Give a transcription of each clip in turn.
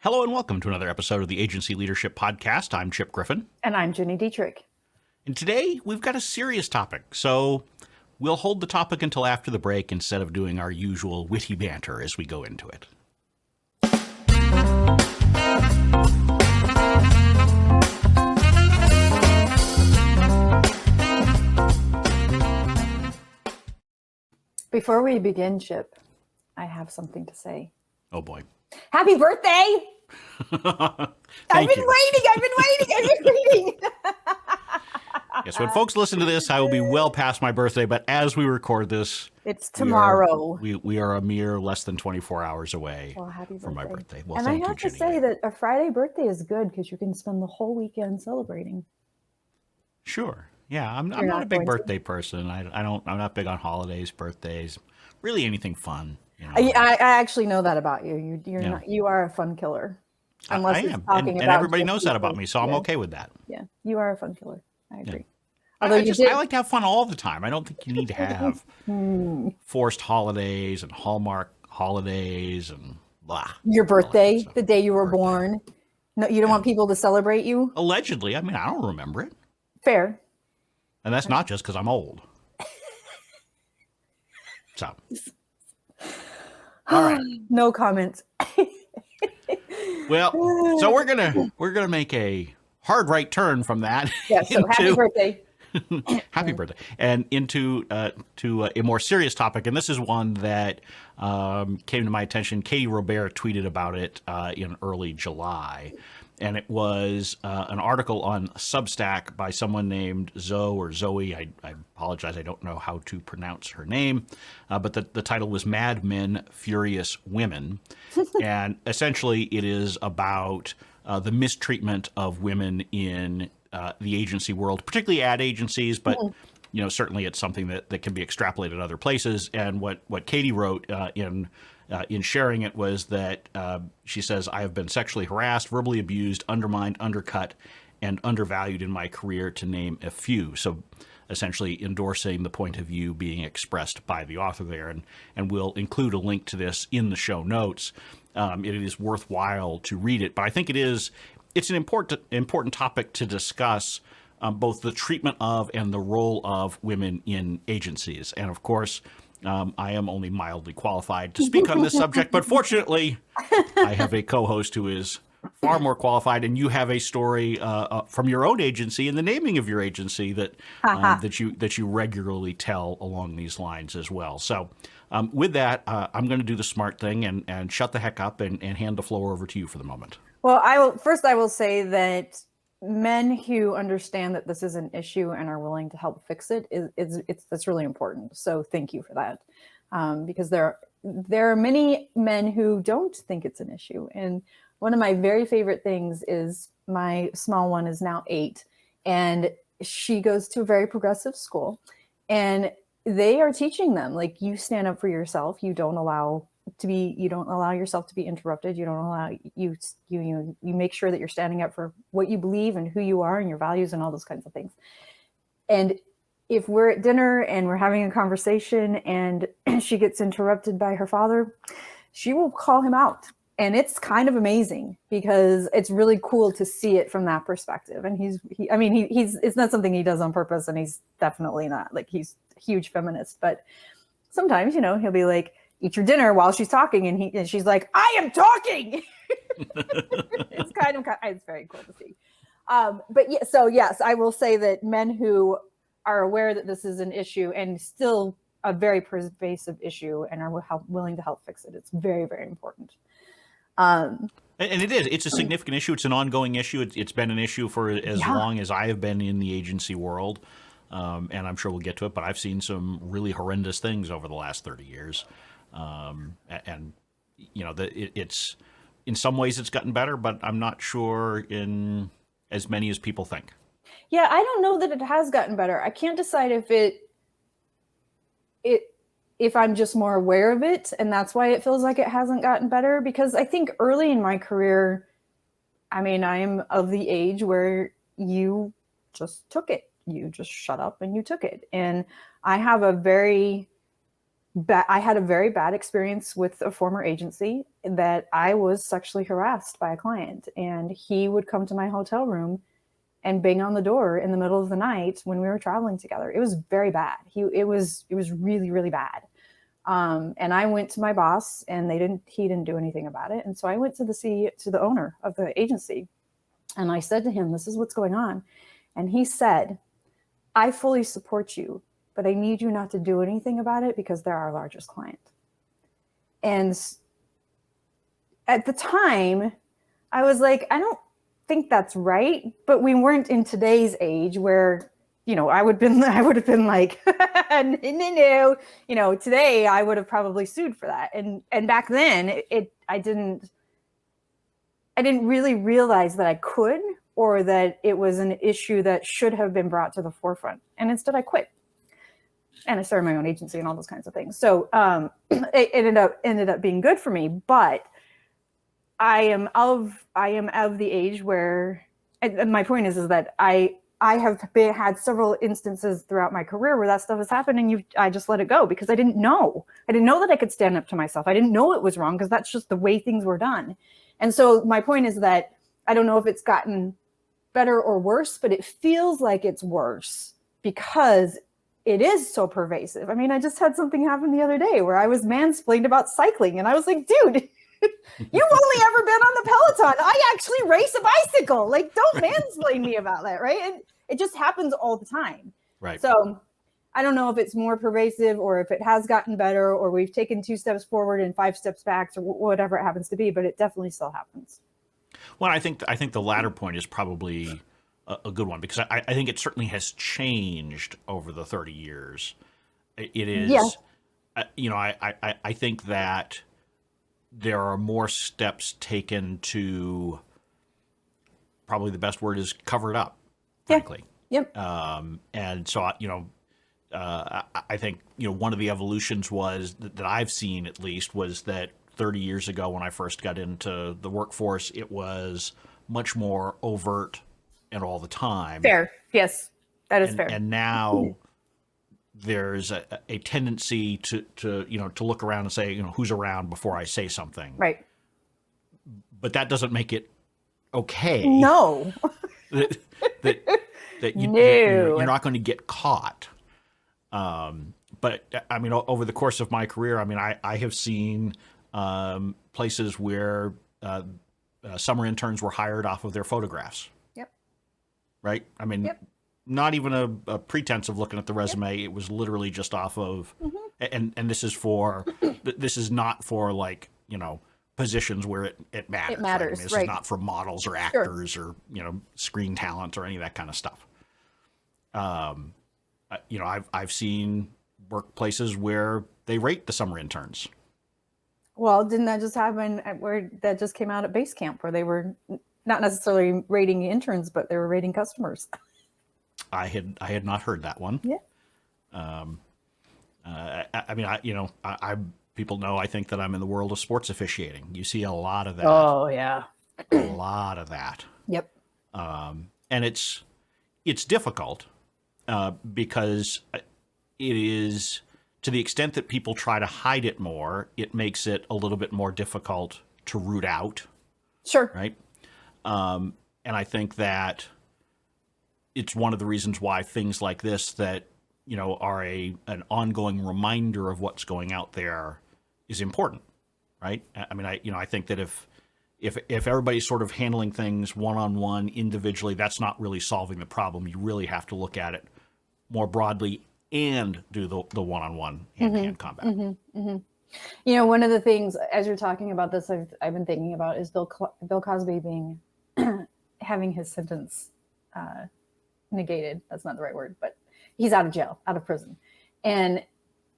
Hello and welcome to another episode of the Agency Leadership Podcast. I'm Chip Griffin. And I'm Ginny Dietrich. And today we've got a serious topic, so we'll hold the topic until after the break instead of doing our usual witty banter as we go into it. Before we begin, Chip, I have something to say. Oh boy. Happy birthday! I've been waiting. Yes, when folks listen to this, I will be well past my birthday, but as we record this, it's tomorrow. We are a mere less than 24 hours away from my birthday. Well, thank you, Ginny. And I have to say that a Friday birthday is good because you can spend the whole weekend celebrating. Sure. Yeah, I'm not a big birthday person. I'm not big on holidays, birthdays, really anything fun. You know? I actually know that about you. You are a fun killer. Unless I am, and everybody knows that about me, so I'm okay with that. Yeah, you are a fun killer. I agree. Yeah. I like to have fun all the time. I don't think you need to have forced holidays and Hallmark holidays and blah. Your birthday, the day you were born. No, you don't want people to celebrate you? Allegedly. I mean, I don't remember it. Fair. And that's not just because I'm old. So. All right. No comments. Well, so we're gonna make a hard right turn from that. Yeah. So happy birthday. Happy birthday, and into to a more serious topic, and this is one that came to my attention. Katie Robbert tweeted about it in early July, and it was an article on Substack by someone named Zoe. I apologize, I don't know how to pronounce her name, but the title was "Mad Men, Furious Women," and essentially it is about the mistreatment of women in the agency world, particularly ad agencies, but certainly it's something that can be extrapolated other places. And what Katie wrote in sharing it was that she says, "I have been sexually harassed, verbally abused, undermined, undercut, and undervalued in my career, to name a few." So essentially endorsing the point of view being expressed by the author there. And we'll include a link to this in the show notes. It is worthwhile to read it, but I think it's an important topic to discuss, both the treatment of and the role of women in agencies. And of course, I am only mildly qualified to speak on this subject, but fortunately, I have a co-host who is far more qualified, and you have a story from your own agency and the naming of your agency that you regularly tell along these lines as well. So with that, I'm going to do the smart thing and shut the heck up and hand the floor over to you for the moment. Well, I will say that men who understand that this is an issue and are willing to help fix it that's really important. So thank you for that, because there are many men who don't think it's an issue. And one of my very favorite things is my small one is now 8, and she goes to a very progressive school, and they are teaching them, like, you stand up for yourself. You don't allow yourself to be interrupted. You don't allow you make sure that you're standing up for what you believe and who you are and your values and all those kinds of things. And if we're at dinner and we're having a conversation and she gets interrupted by her father, she will call him out. And it's kind of amazing because it's really cool to see it from that perspective. And he's it's not something he does on purpose, and he's definitely not, like, he's a huge feminist, but sometimes, he'll be like, "Eat your dinner," while she's talking, and she's like, "I am talking." It's very cool to see. But yeah, so yes, I will say that men who are aware that this is an issue and still a very pervasive issue and are willing to help fix it, it's very, very important. And it's a significant issue. It's an ongoing issue. It's been an issue for as long as I have been in the agency world. And I'm sure we'll get to it, but I've seen some really horrendous things over the last 30 years. It's in some ways it's gotten better, but I'm not sure in as many as people think. Yeah, I don't know that it has gotten better. I can't decide if I'm just more aware of it, and that's why it feels like it hasn't gotten better. Because I think early in my career, I am of the age where you just took it. You just shut up and you took it. And I have a very I had a very bad experience with a former agency that I was sexually harassed by a client, and he would come to my hotel room and bang on the door in the middle of the night when we were traveling together. It was very bad. It was really, really bad. And I went to my boss, and he didn't do anything about it. And so I went to the owner of the agency, and I said to him, this is what's going on. And he said, I fully support you, but I need you not to do anything about it because they're our largest client. And at the time, I was like, I don't think that's right. But we weren't in today's age where, I would have been like, no. Today I would have probably sued for that. And back then I didn't really realize that I could, or that it was an issue that should have been brought to the forefront. And instead I quit. And I started my own agency and all those kinds of things. So it ended up being good for me. But I am of the age where, and my point is that I have had several instances throughout my career where that stuff has happened, and I just let it go because I didn't know that I could stand up to myself. I didn't know it was wrong because that's just the way things were done. And so my point is that I don't know if it's gotten better or worse, but it feels like it's worse because it is so pervasive. I mean, I just had something happen the other day where I was mansplained about cycling, and I was like, dude, you've only ever been on the Peloton. I actually race a bicycle. Like, don't mansplain me about that, right? And it just happens all the time. Right. So I don't know if it's more pervasive or if it has gotten better or we've taken 2 steps forward and 5 steps back or whatever it happens to be, but it definitely still happens. Well, I think the latter point is probably a good one, because I think it certainly has changed over the 30 years. It is, yeah. I think that there are more steps taken to, probably the best word is, cover it up, frankly. Yep. And so, I think, one of the evolutions was that I've seen, at least, was that 30 years ago when I first got into the workforce, it was much more overt and all the time. Fair. Yes, that is fair. And now there's a tendency to look around and say, who's around before I say something. Right. But that doesn't make it okay. No. that No. you're not going to get caught. But I mean, over the course of my career, I mean, I have seen places where summer interns were hired off of their photographs. Yep. Right? I mean, Yep. Not even a pretense of looking at the resume. Yep. It was literally just off of, and this is not for, like, positions where it matters. It matters, right? I mean, this right. is not for models or actors or screen talent or any of that kind of stuff. I've seen workplaces where they rate the summer interns. Well, didn't that just happen where that just came out at base camp, where they were not necessarily rating interns, but they were rating customers? I had not heard that one. Yeah. I mean, people know, I think, that I'm in the world of sports officiating. You see a lot of that. Oh yeah. A lot of that. Yep. And it's difficult because it is, to the extent that people try to hide it more, it makes it a little bit more difficult to root out. Sure. Right. And I think that it's one of the reasons why things like this that, are an ongoing reminder of what's going out there is important. Right. I mean, I think that if everybody's sort of handling things one-on-one individually, that's not really solving the problem. You really have to look at it more broadly and do the one-on-one hand-to-hand combat. Mm-hmm, mm-hmm. One of the things, as you're talking about this, I've been thinking about is Bill Cosby being having his sentence negated. That's not the right word, but he's out of jail, out of prison. And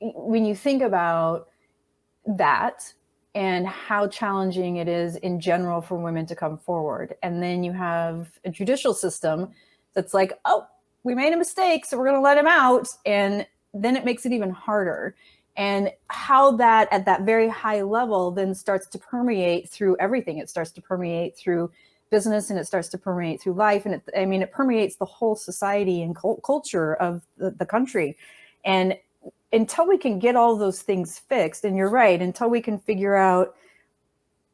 when you think about that and how challenging it is in general for women to come forward, and then you have a judicial system that's like, oh, we made a mistake, so we're going to let him out. And then it makes it even harder. And how that at that very high level then starts to permeate through everything. It starts to permeate through business, and it starts to permeate through life. And it permeates the whole society and culture of the country. And until we can get all those things fixed, and you're right, until we can figure out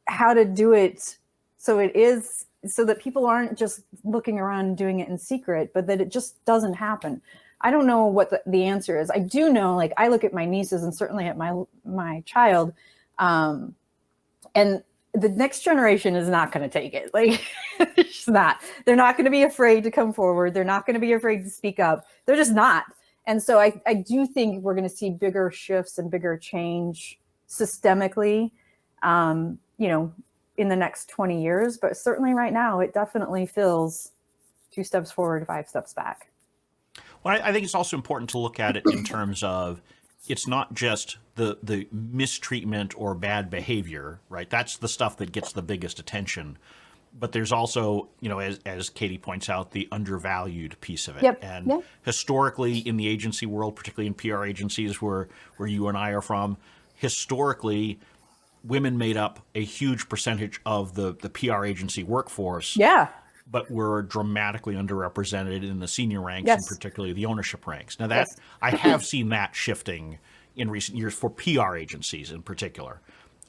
how to do it so that people aren't just looking around and doing it in secret, but that it just doesn't happen. I don't know what the answer is. I do know, like, I look at my nieces and certainly at my child, and the next generation is not going to take it. Like, it's just not. They're not going to be afraid to come forward. They're not going to be afraid to speak up. They're just not. And so I do think we're going to see bigger shifts and bigger change systemically, in the next 20 years. But certainly right now, it definitely feels 2 steps forward, 5 steps back. Well, I think it's also important to look at it in terms of, it's not just the mistreatment or bad behavior, right? That's the stuff that gets the biggest attention. But there's also, as Katie points out, the undervalued piece of it. Yep. And Yep. historically in the agency world, particularly in PR agencies where you and I are from, historically, women made up a huge percentage of the PR agency workforce. Yeah. But were dramatically underrepresented in the senior ranks, Yes. and particularly the ownership ranks. Now Yes. I have seen that shifting in recent years for PR agencies in particular.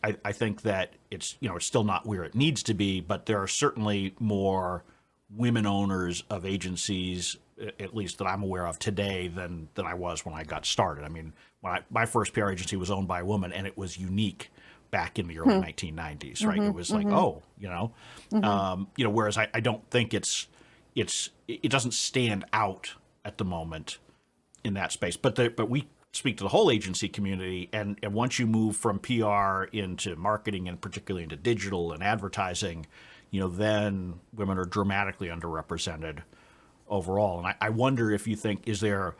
I think that it's still not where it needs to be, but there are certainly more women owners of agencies, at least that I'm aware of today, than I was when I got started. I mean, my first PR agency was owned by a woman, and it was unique back in the early 1990s, right? It was like, whereas I don't think it doesn't stand out at the moment in that space. But we speak to the whole agency community, and once you move from PR into marketing, and particularly into digital and advertising, then women are dramatically underrepresented overall. And I wonder if you think, is there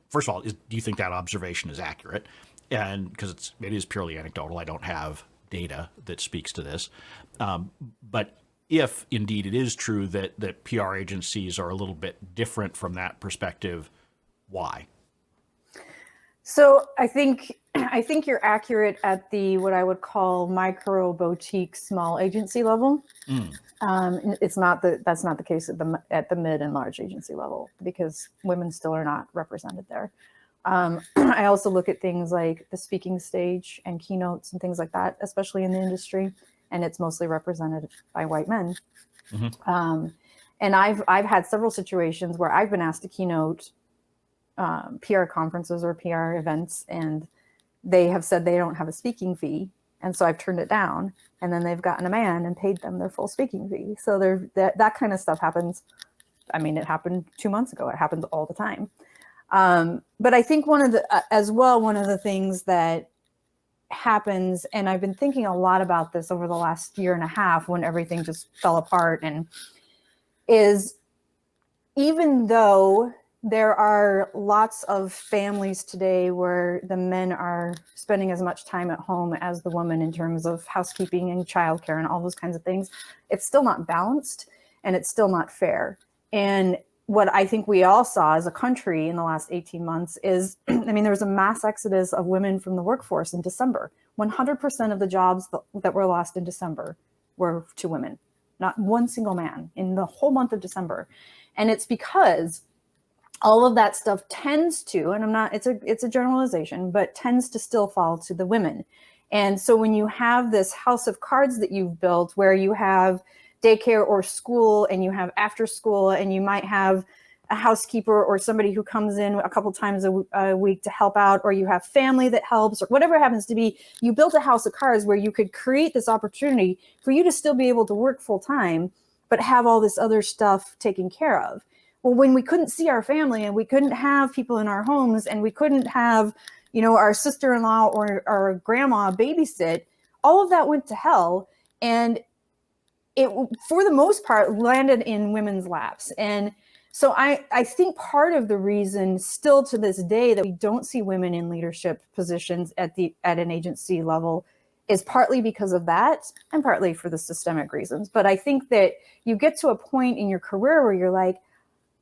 first of all, do you think that observation is accurate? And because it is purely anecdotal, I don't have data that speaks to this. But if indeed it is true that PR agencies are a little bit different from that perspective, why? So I think you're accurate at the what I would call micro boutique small agency level. That's not the case at the mid and large agency level, because women still are not represented there. I also look at things like the speaking stage and keynotes and things like that, especially in the industry, and it's mostly represented by white men. Mm-hmm. And I've had several situations where I've been asked to keynote PR conferences or PR events, and they have said they don't have a speaking fee, and so I've turned it down. And then they've gotten a man and paid them their full speaking fee. So that kind of stuff happens. I mean, it happened 2 months ago. It happens all the time. But I think one of the things that happens, and I've been thinking a lot about this over the last year and a half when everything just fell apart, and is, even though there are lots of families today where the men are spending as much time at home as the woman in terms of housekeeping and childcare and all those kinds of things, it's still not balanced, and it's still not fair. And what I think we all saw as a country in the last 18 months is, there was a mass exodus of women from the workforce in December. 100% of the jobs that were lost in December were to women, not one single man in the whole month of December. And it's because all of that stuff tends to, and it's a generalization, but tends to still fall to the women. And so when you have this house of cards that you've built, where you have daycare or school, and you have after school, and you might have a housekeeper or somebody who comes in a couple times a week to help out, or you have family that helps, or whatever it happens to be, you built a house of cards where you could create this opportunity for you to still be able to work full time, but have all this other stuff taken care of. Well, when we couldn't see our family, and we couldn't have people in our homes, and we couldn't have, our sister-in-law or our grandma babysit, all of that went to hell. And it, for the most part, landed in women's laps. And so I think part of the reason still to this day that we don't see women in leadership positions at an agency level is partly because of that, and partly for the systemic reasons. But I think that you get to a point in your career where you're like,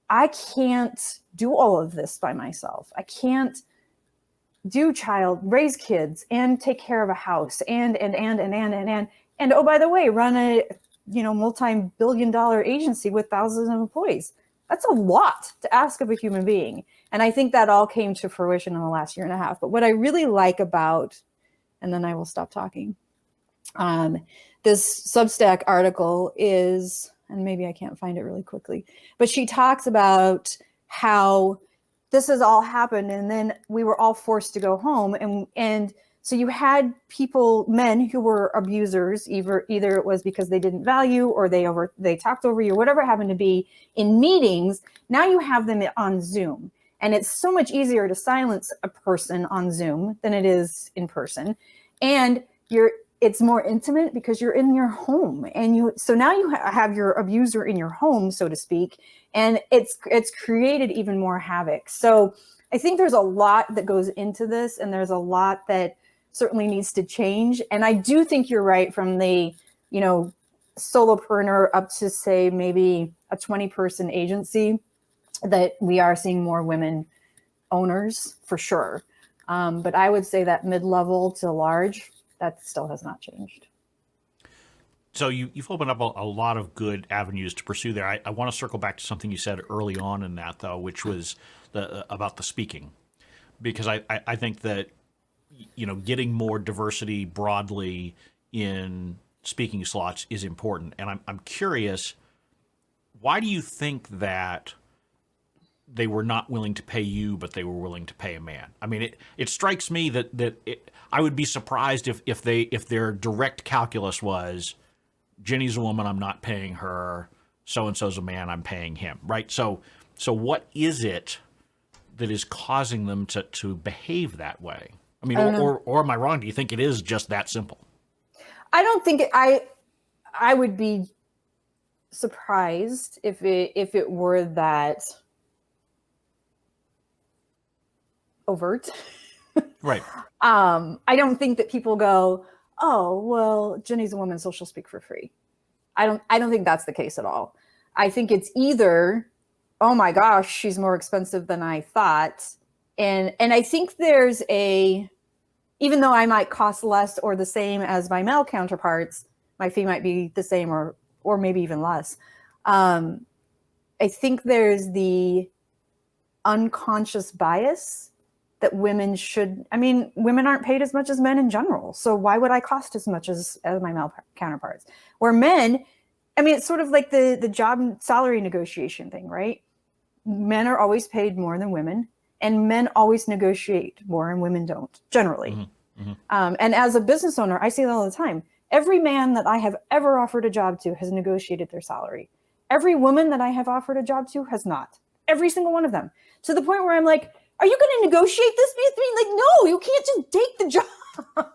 I can't do all of this by myself. I can't raise kids and take care of a house and oh, by the way, run a multi-billion-dollar agency with thousands of employees. That's a lot to ask of a human being. And I think that all came to fruition in the last year and a half. But what I really like about, and then I will stop talking, this Substack article is, and maybe I can't find it really quickly, but she talks about how this has all happened and then we were all forced to go home. And so you had people, men who were abusers, either it was because they didn't value or they talked over you, whatever it happened to be, in meetings. Now you have them on Zoom. And it's so much easier to silence a person on Zoom than it is in person. And it's more intimate because you're in your home, and so now you have your abuser in your home, so to speak, and it's created even more havoc. So I think there's a lot that goes into this, and there's a lot that certainly needs to change. And I do think you're right, from the, solopreneur up to, say, maybe a 20-person agency, that we are seeing more women owners for sure. But I would say that mid-level to large, that still has not changed. So you've opened up a lot of good avenues to pursue there. I want to circle back to something you said early on in that, though, which was about the speaking, because I think that getting more diversity broadly in speaking slots is important. And I'm curious, why do you think that they were not willing to pay you, but they were willing to pay a man? I mean, it strikes me that I would be surprised if their direct calculus was, Ginny's a woman, I'm not paying her. So-and-so's a man, I'm paying him, right? So what is it that is causing them to behave that way? I mean, or am I wrong? Do you think it is just that simple? I don't think I would be surprised if it were that overt. Right. I don't think that people go, oh, well, Jenny's a woman, so she'll speak for free. I don't think that's the case at all. I think it's either, oh my gosh, she's more expensive than I thought. And I think there's even though I might cost less or the same as my male counterparts, my fee might be the same or maybe even less. I think there's the unconscious bias that women aren't paid as much as men in general. So why would I cost as much as my male counterparts? Where men, it's sort of like the job salary negotiation thing, right? Men are always paid more than women, and men always negotiate more and women don't, generally. Mm-hmm. Mm-hmm. And as a business owner, I see that all the time. Every man that I have ever offered a job to has negotiated their salary. Every woman that I have offered a job to has not. Every single one of them. To the point where I'm like, are you going to negotiate this with me? Like, no, you can't just take the job.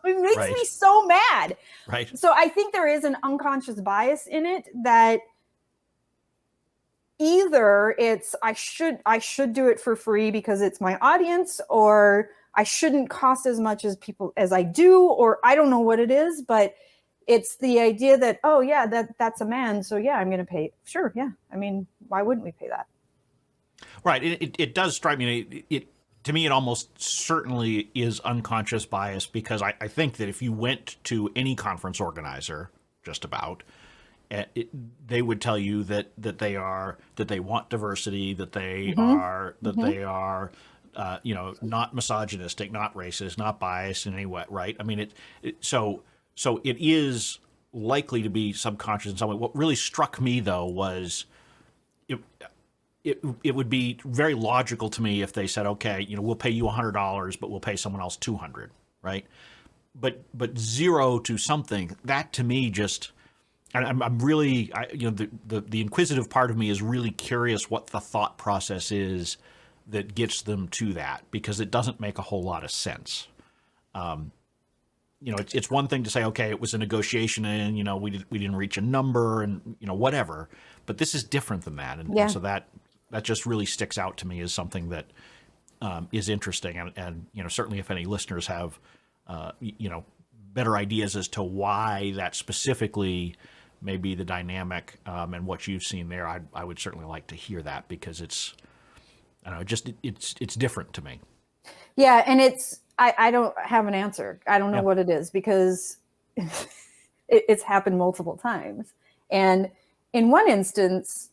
It makes me so mad. Right. So I think there is an unconscious bias in it that either it's I should do it for free because it's my audience, or I shouldn't cost as much as people as I do, or I don't know what it is, but it's the idea that, oh yeah, that's a man, so yeah, I'm going to pay. Sure, yeah. Why wouldn't we pay that? Right. It does strike me. To me, it almost certainly is unconscious bias, because I think that if you went to any conference organizer, just about, they would tell you that they want diversity, that they are not misogynistic, not racist, not biased in any way. Right. So it is likely to be subconscious in some way. What really struck me, though, was it would be very logical to me if they said, okay, we'll pay you $100, but we'll pay someone else $200, right? But 0 to something, that to me just, I'm really, the inquisitive part of me is really curious what the thought process is that gets them to that, because it doesn't make a whole lot of sense. It's one thing to say, okay, it was a negotiation and, we didn't reach a number and, whatever, but this is different than that. And so that just really sticks out to me as something that is interesting. And certainly if any listeners have, better ideas as to why that specifically may be the dynamic and what you've seen there, I would certainly like to hear that, because it's different to me. Yeah. And I don't have an answer. I don't know what it is, because it's happened multiple times. And in one instance,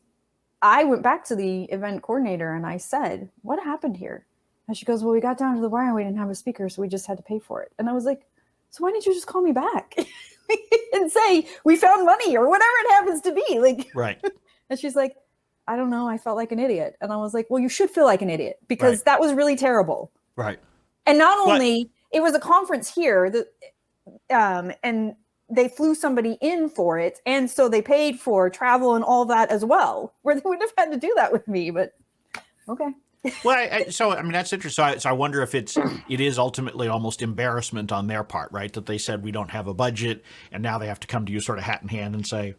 I went back to the event coordinator and I said, what happened here? And she goes, well, we got down to the wire and we didn't have a speaker, so we just had to pay for it. And I was like, so why didn't you just call me back and say, we found money or whatever it happens to be? Like, right. And she's like, I don't know. I felt like an idiot. And I was like, well, you should feel like an idiot because that was really terrible. Right. And not only, it was a conference here that, and they flew somebody in for it. And so they paid for travel and all that as well, where they wouldn't have had to do that with me, but okay. Well, so I mean, that's interesting. So I wonder if it is ultimately almost embarrassment on their part, right? That they said we don't have a budget, and now they have to come to you sort of hat in hand and say,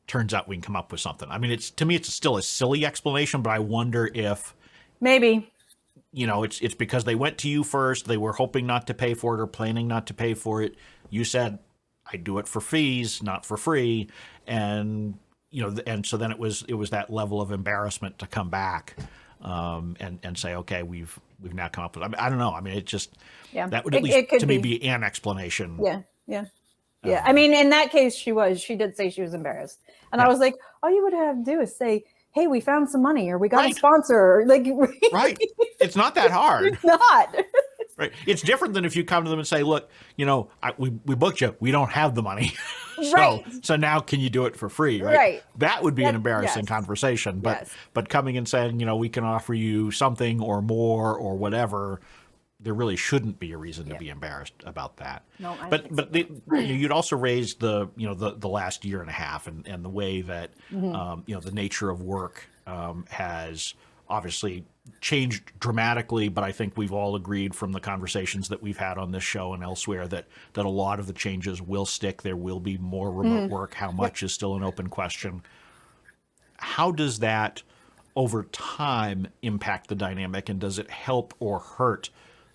turns out we can come up with something. I mean, to me, it's still a silly explanation, but I wonder if maybe, it's because they went to you first. They were hoping not to pay for it or planning not to pay for it. You said, I do it for fees, not for free. And, and so then it was that level of embarrassment to come back and say, okay, we've now come up with, I don't know. I mean, it just, that would at least to me be an explanation. Yeah. I mean, in that case, she did say she was embarrassed. And I was like, all you would have to do is say, hey, we found some money or we got a sponsor. Like, right. It's not that hard. It's not. Right. It's different than if you come to them and say, look, we booked you. We don't have the money. So now can you do it for free? Right. That would be an embarrassing conversation. But coming and saying, we can offer you something or more or whatever, there really shouldn't be a reason to be embarrassed about that. No, but you'd also raised the last year and a half and the way that the nature of work has obviously changed dramatically, but I think we've all agreed from the conversations that we've had on this show and elsewhere that a lot of the changes will stick. There will be more remote work. How much is still an open question. How does that over time impact the dynamic, and does it help or hurt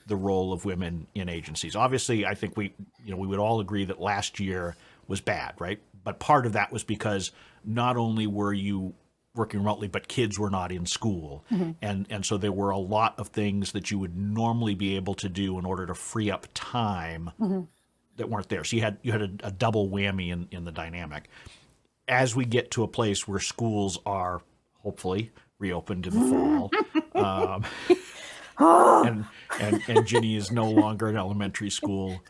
the role of women in agencies? Obviously, I think we would all agree that last year was bad, right? But part of that was because not only were you working remotely, but kids were not in school. And so there were a lot of things that you would normally be able to do in order to free up time that weren't there. So you had a double whammy in the dynamic. As we get to a place where schools are hopefully reopened in the fall, and Gini is no longer an elementary school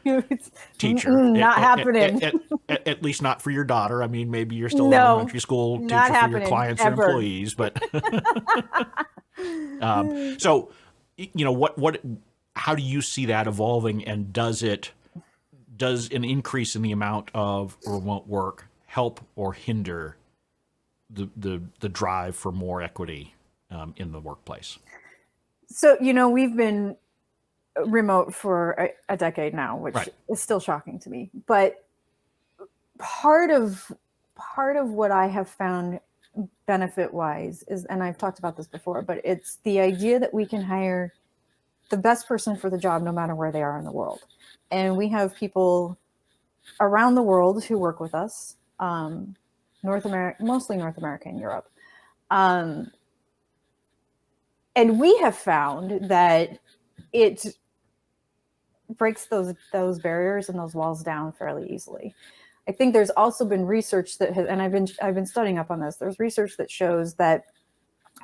teacher. Not happening. At least not for your daughter. I mean, maybe you're still an elementary school teacher for your clients and employees, but so how do you see that evolving, and does an increase in the amount of remote work help or hinder the drive for more equity in the workplace? So, we've been remote for a decade now, which is still shocking to me. But part of what I have found benefit-wise is, and I've talked about this before, but it's the idea that we can hire the best person for the job no matter where they are in the world. And we have people around the world who work with us, mostly North America and Europe. And we have found that it breaks those barriers and those walls down fairly easily. I think there's also been research that has, and I've been studying up on this. There's research that shows that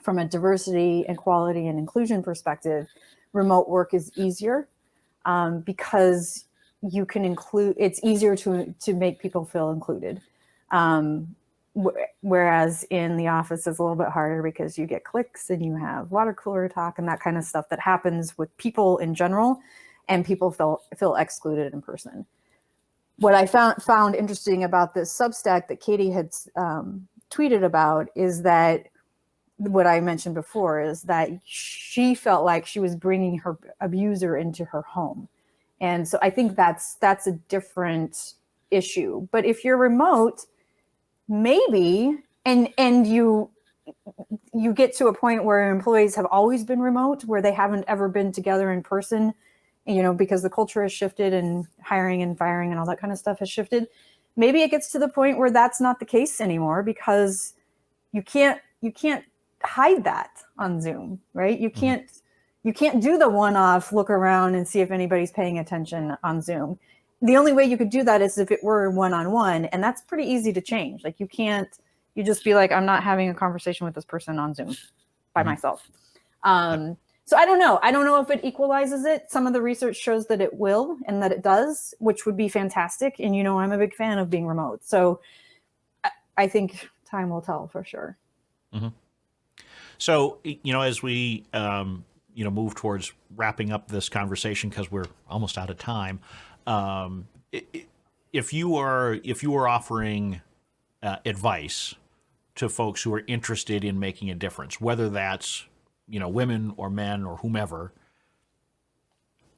from a diversity, equality, and inclusion perspective, remote work is easier because you can include. It's easier to make people feel included. Whereas in the office is a little bit harder because you get cliques and you have water cooler talk and that kind of stuff that happens with people in general, and people feel excluded in person. What I found interesting about this Substack that Katie had tweeted about is that what I mentioned before is that she felt like she was bringing her abuser into her home. And so I think that's a different issue. But if you're remote, maybe, and you get to a point where employees have always been remote, where they haven't ever been together in person, because the culture has shifted and hiring and firing and all that kind of stuff has shifted. Maybe it gets to the point where that's not the case anymore, because you can't hide that on Zoom, right? You can't do the one-off look around and see if anybody's paying attention on Zoom. The only way you could do that is if it were one-on-one, and that's pretty easy to change. Like you can't You just be like, I'm not having a conversation with this person on Zoom by myself. So I don't know. I don't know if it equalizes it. Some of the research shows that it will and that it does, which would be fantastic. And, I'm a big fan of being remote. So I think time will tell for sure. Mm-hmm. So, as we, move towards wrapping up this conversation, because we're almost out of time, if you were offering advice to folks who are interested in making a difference, whether that's, women or men or whomever,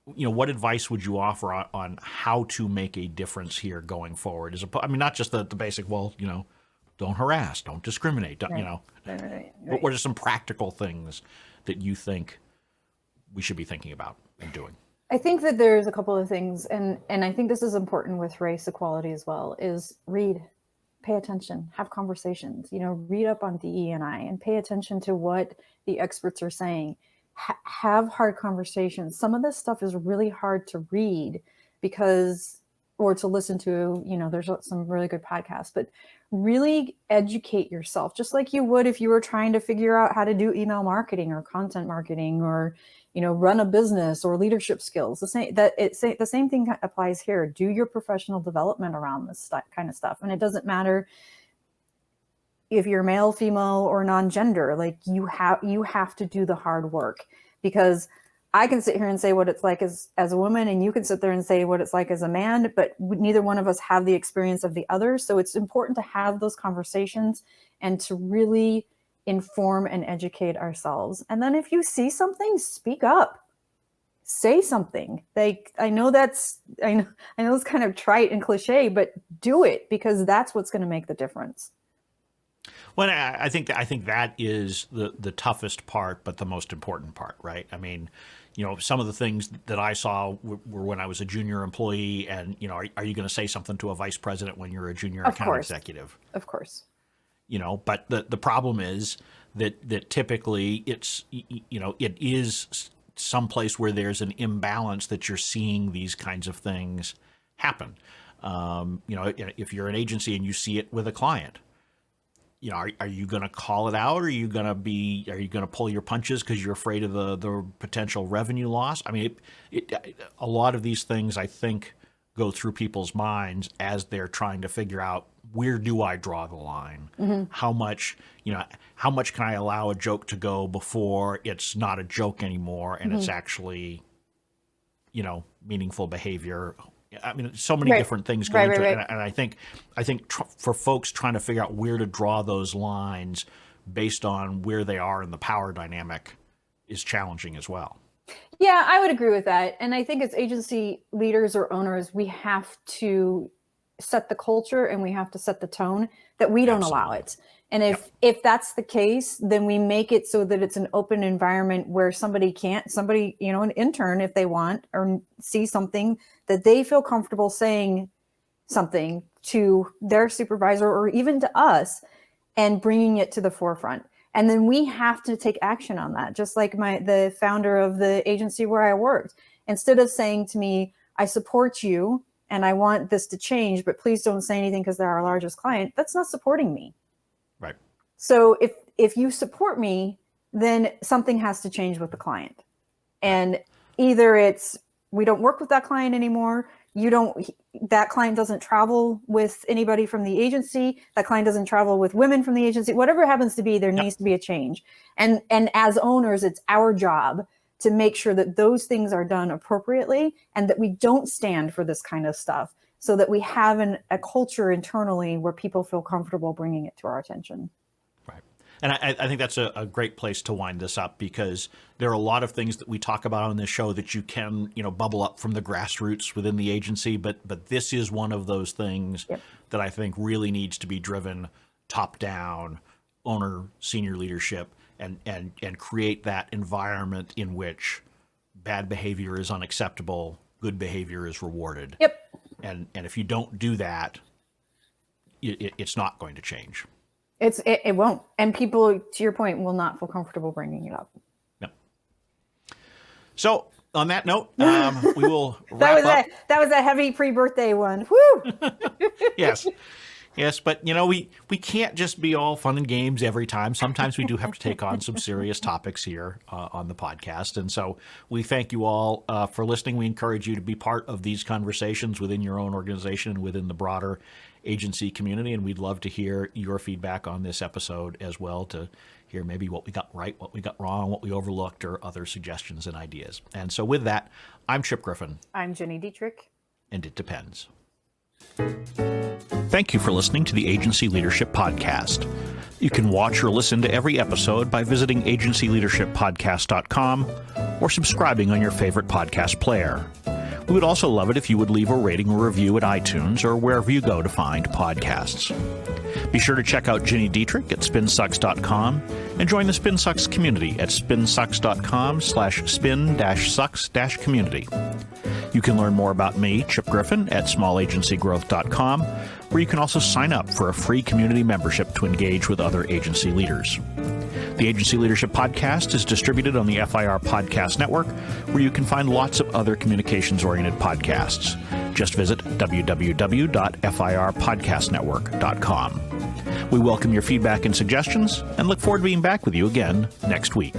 what advice would you offer on how to make a difference here going forward? Not just the basic, don't harass, don't discriminate, Right. But what are some practical things that you think we should be thinking about and doing? I think that there's a couple of things, and I think this is important with race equality as well, is read, pay attention, have conversations, read up on DE&I and pay attention to what the experts are saying. Have hard conversations. Some of this stuff is really hard to read or to listen to, there's some really good podcasts, but really educate yourself, just like you would if you were trying to figure out how to do email marketing or content marketing or, run a business or leadership skills. The same thing applies here. Do your professional development around this kind of stuff. And it doesn't matter if you're male, female, or non-gender, like you have to do the hard work, because I can sit here and say what it's like as a woman, and you can sit there and say what it's like as a man, but neither one of us have the experience of the other. So it's important to have those conversations and to really inform and educate ourselves. And then if you see something, speak up, say something. Like, I know it's kind of trite and cliche, but do it, because that's what's going to make the difference. Well, I think that is the toughest part, but the most important part, right? Some of the things that I saw were when I was a junior employee, and are you going to say something to a vice president when you're a junior account executive? Of course. But the problem is that typically it's it is someplace where there's an imbalance that you're seeing these kinds of things happen. If you're an agency and you see it with a client, are you going to call it out? Or are you going to pull your punches because you're afraid of the potential revenue loss? A lot of these things, I think, go through people's minds as they're trying to figure out, where do I draw the line? Mm-hmm. How much can I allow a joke to go before it's not a joke anymore and it's actually, meaningful behavior? So many different things go into it. And I think for folks trying to figure out where to draw those lines based on where they are in the power dynamic is challenging as well. Yeah, I would agree with that. And I think as agency leaders or owners, we have to set the culture and we have to set the tone that we don't allow it. And if that's the case, then we make it so that it's an open environment where somebody, an intern, if they want or see something, that they feel comfortable saying something to their supervisor or even to us and bringing it to the forefront. And then we have to take action on that. Just like the founder of the agency where I worked, instead of saying to me, I support you and I want this to change, but please don't say anything because they're our largest client, that's not supporting me. Right. So if you support me, then something has to change with the client. And either it's, we don't work with that client anymore. That client doesn't travel with anybody from the agency. That client doesn't travel with women from the agency. Whatever it happens to be, there needs to be a change. And as owners, it's our job to make sure that those things are done appropriately and that we don't stand for this kind of stuff, so that we have a culture internally where people feel comfortable bringing it to our attention. Right. And I think that's a great place to wind this up, because there are a lot of things that we talk about on this show that you can, bubble up from the grassroots within the agency. But this is one of those things that I think really needs to be driven top down, owner, senior leadership, and create that environment in which bad behavior is unacceptable, good behavior is rewarded. Yep. And if you don't do that, it's not going to change. It won't. And people, to your point, will not feel comfortable bringing it up. No. So on that note, we will wrap up. That was a heavy pre-birthday one. Woo! Yes. Yes, but we can't just be all fun and games every time. Sometimes we do have to take on some serious topics here on the podcast. And so we thank you all for listening. We encourage you to be part of these conversations within your own organization and within the broader agency community. And we'd love to hear your feedback on this episode as well, to hear maybe what we got right, what we got wrong, what we overlooked, or other suggestions and ideas. And so with that, I'm Chip Griffin. I'm Jenny Dietrich. And it depends. Thank you for listening to the Agency Leadership Podcast. You can watch or listen to every episode by visiting agencyleadershippodcast.com or subscribing on your favorite podcast player. We would also love it if you would leave a rating or review at iTunes or wherever you go to find podcasts. Be sure to check out Ginny Dietrich at spinsucks.com and join the SpinSucks community at spinsucks.com/spin-sucks-community. You can learn more about me, Chip Griffin, at small-agency-growth.com, where you can also sign up for a free community membership to engage with other agency leaders. The Agency Leadership Podcast is distributed on the FIR Podcast Network, where you can find lots of other communications-oriented podcasts. Just visit www.firpodcastnetwork.com. We welcome your feedback and suggestions and look forward to being back with you again next week.